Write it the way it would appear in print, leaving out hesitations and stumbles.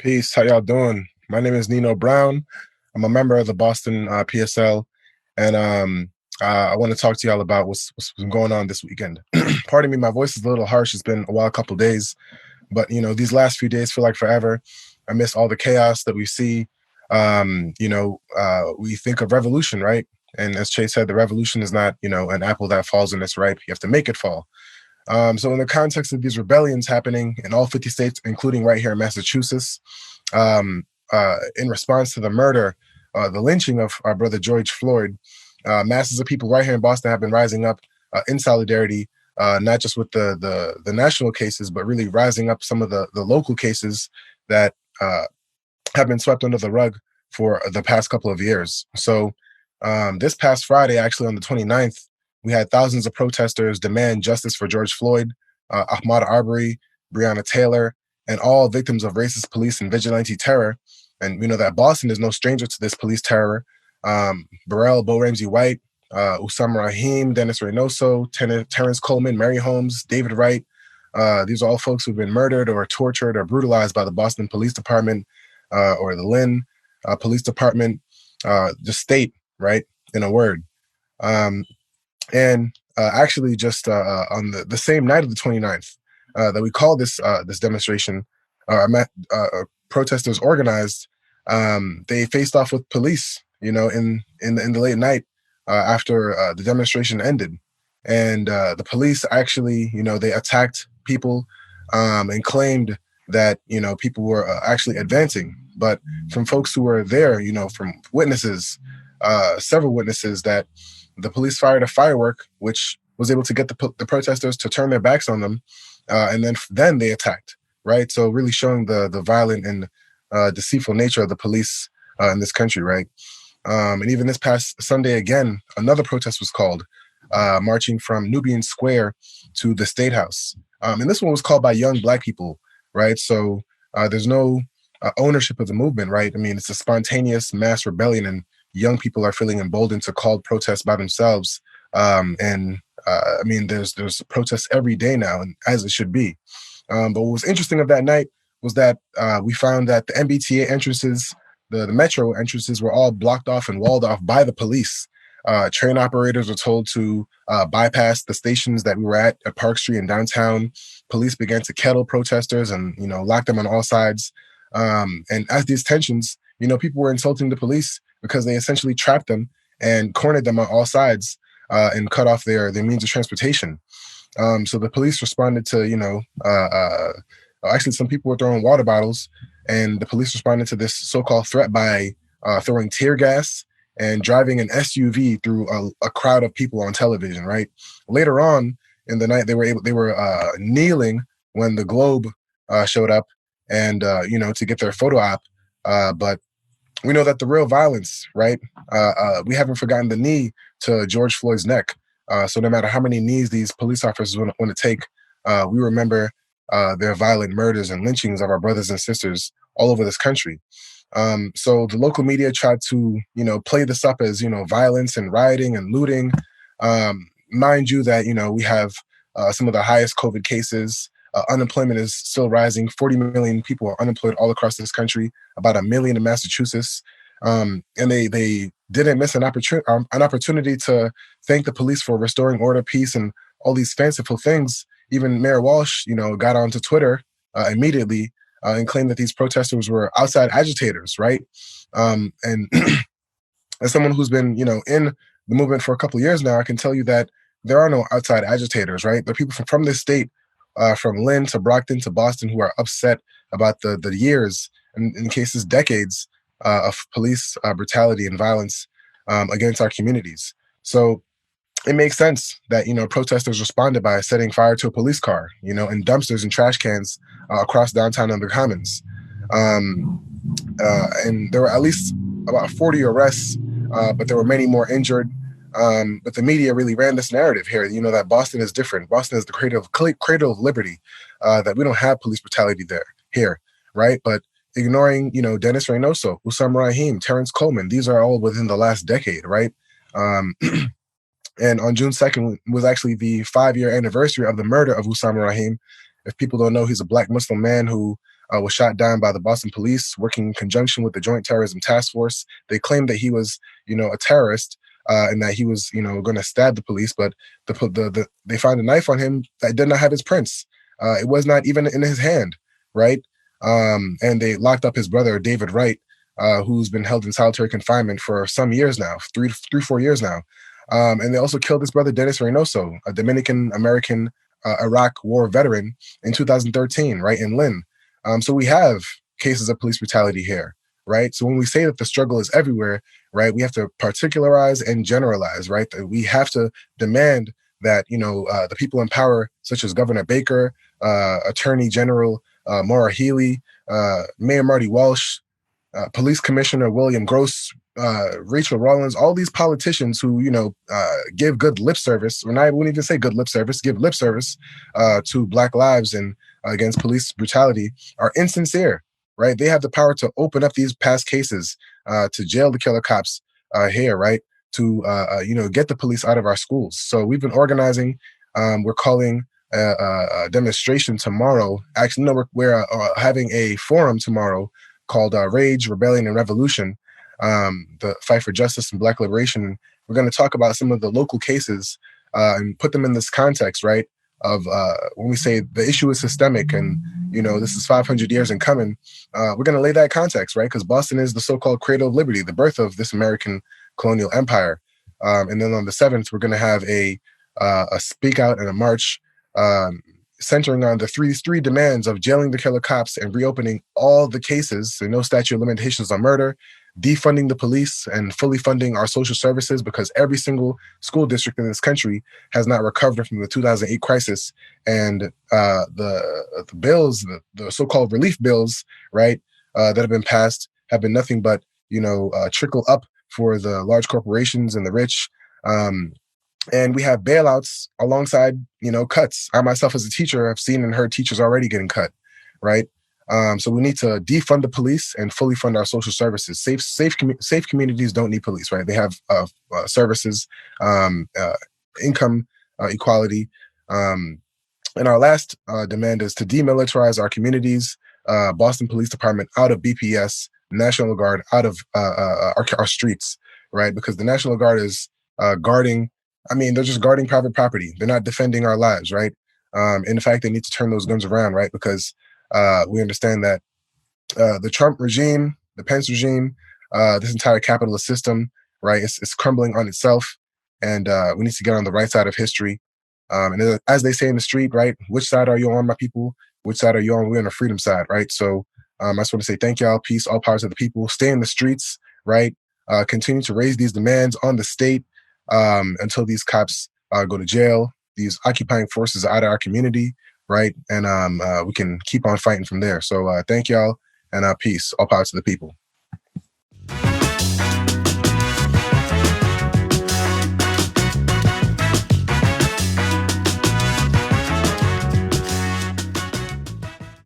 Peace. How y'all doing? My name is Nino Brown. I'm a member of the Boston PSL, and I want to talk to y'all about what's been going on this weekend. Pardon me, my voice is a little harsh. It's been a while, a couple days, but these last few days feel like forever. I miss all the chaos that we see. We think of revolution, right? And as Chase said, the revolution is not an apple that falls when it's ripe. You have to make it fall. So in the context of these rebellions happening in all 50 states, including right here in Massachusetts, in response to the murder, the lynching of our brother George Floyd, masses of people right here in Boston have been rising up in solidarity, not just with the national cases, but really rising up some of the local cases that have been swept under the rug for the past couple of years. So this past Friday, actually on the 29th, we had thousands of protesters demand justice for George Floyd, Ahmaud Arbery, Breonna Taylor, and all victims of racist police and vigilante terror. And we know that Boston is no stranger to this police terror. Burrell, Bo Ramsey White, Usama Rahim, Dennis Reynoso, Terrence Coleman, Mary Holmes, David Wright. These are all folks who've been murdered or tortured or brutalized by the Boston Police Department or the Lynn Police Department, the state, right, in a word. Actually, just on the same night of the 29th that we called this demonstration, protesters organized. They faced off with police, in the late night after the demonstration ended, and the police actually, they attacked people and claimed that people were actually advancing. But from folks who were there, from witnesses, several witnesses, that the police fired a firework, which was able to get the protesters to turn their backs on them, and then they attacked. Right, so really showing the violent and deceitful nature of the police in this country. Right, and even this past Sunday, again, another protest was called, marching from Nubian Square to the State House, and this one was called by young Black people. Right, so there's no ownership of the movement. Right, I mean, it's a spontaneous mass rebellion, and young people are feeling emboldened to call protests by themselves. I mean, there's protests every day now, and as it should be. But what was interesting of that night was that we found that the MBTA entrances, the metro entrances, were all blocked off and walled off by the police. Train operators were told to bypass the stations that we were at Park Street and downtown. Police began to kettle protesters and lock them on all sides. And as these tensions, people were insulting the police because they essentially trapped them and cornered them on all sides and cut off their means of transportation. So the police responded to, actually some people were throwing water bottles, and the police responded to this so-called threat by throwing tear gas and driving an SUV through a crowd of people on television. Right. Later on in the night, they were kneeling when the Globe showed up and to get their photo op. But we know that the real violence, right? We haven't forgotten the knee to George Floyd's neck. So no matter how many knees these police officers want to take, we remember their violent murders and lynchings of our brothers and sisters all over this country. So the local media tried to, play this up as, violence and rioting and looting. Mind you that, we have some of the highest COVID cases. Unemployment is still rising. 40 million people are unemployed all across this country, about 1 million in Massachusetts. And they didn't miss an opportunity to thank the police for restoring order, peace, and all these fanciful things. Even Mayor Walsh, got onto Twitter immediately and claimed that these protesters were outside agitators, right? And as someone who's been, in the movement for a couple of years now, I can tell you that there are no outside agitators, right? There are people from this state, from Lynn to Brockton to Boston, who are upset about the years, and in cases decades, of police brutality and violence against our communities. So it makes sense that protesters responded by setting fire to a police car, and dumpsters and trash cans across downtown and the Commons. And there were at least about 40 arrests, but there were many more injured. But the media really ran this narrative here, that Boston is different. Boston is the cradle of liberty, that we don't have police brutality here, right? But ignoring, Dennis Reynoso, Usama Rahim, Terrence Coleman, these are all within the last decade, right? And on June 2nd was actually the 5-year anniversary of the murder of Usama Rahim. If people don't know, he's a Black Muslim man who was shot down by the Boston police, working in conjunction with the Joint Terrorism Task Force. They claimed that he was, a terrorist, and that he was, going to stab the police, but they found a knife on him that did not have his prints. It was not even in his hand, right? And they locked up his brother, David Wright, who's been held in solitary confinement for some years now, 4 years now. And they also killed his brother, Dennis Reynoso, a Dominican American Iraq war veteran in 2013, right, in Lynn. So we have cases of police brutality here, right? So when we say that the struggle is everywhere, right, we have to particularize and generalize, right? That we have to demand that, the people in power, such as Governor Baker, Attorney General Maura Healey, Mayor Marty Walsh, Police Commissioner William Gross, Rachel Rollins, all these politicians who, give good lip service, or I wouldn't even say good lip service, give lip service to Black lives and against police brutality, are insincere, right? They have the power to open up these past cases, to jail the killer cops here, right? To, get the police out of our schools. So we've been organizing. We're calling a demonstration tomorrow. Actually, no, we're having a forum tomorrow called Rage, Rebellion, and Revolution, the fight for justice and Black liberation. We're going to talk about some of the local cases and put them in this context, right, of when we say the issue is systemic and, this is 500 years in coming, we're going to lay that context, right, because Boston is the so-called cradle of liberty, the birth of this American colonial empire. And then on the 7th, we're going to have a speak out and a march centering on the three demands of jailing the killer cops and reopening all the cases, and no statute of limitations on murder, defunding the police, and fully funding our social services, because every single school district in this country has not recovered from the 2008 crisis. And the bills, the so-called relief bills, right, that have been passed have been nothing but, trickle up for the large corporations and the rich. And we have bailouts alongside, cuts. I myself as a teacher have seen and heard teachers already getting cut, right? So we need to defund the police and fully fund our social services. Safe communities don't need police, right? They have services, income equality. And our last demand is to demilitarize our communities, Boston Police Department out of BPS, National Guard out of our streets, right? Because the National Guard is guarding. They're just guarding private property. They're not defending our lives, right? In fact, they need to turn those guns around, right? Because we understand that the Trump regime, the Pence regime, this entire capitalist system, right, it's crumbling on itself. And we need to get on the right side of history. And as they say in the street, right, which side are you on, my people? Which side are you on? We're on the freedom side, right? So I just want to say thank y'all. Peace, all powers of the people. Stay in the streets, right? Continue to raise these demands on the state until these cops go to jail. These occupying forces are out of our community, right? And we can keep on fighting from there. So thank y'all, and peace. All power to the people.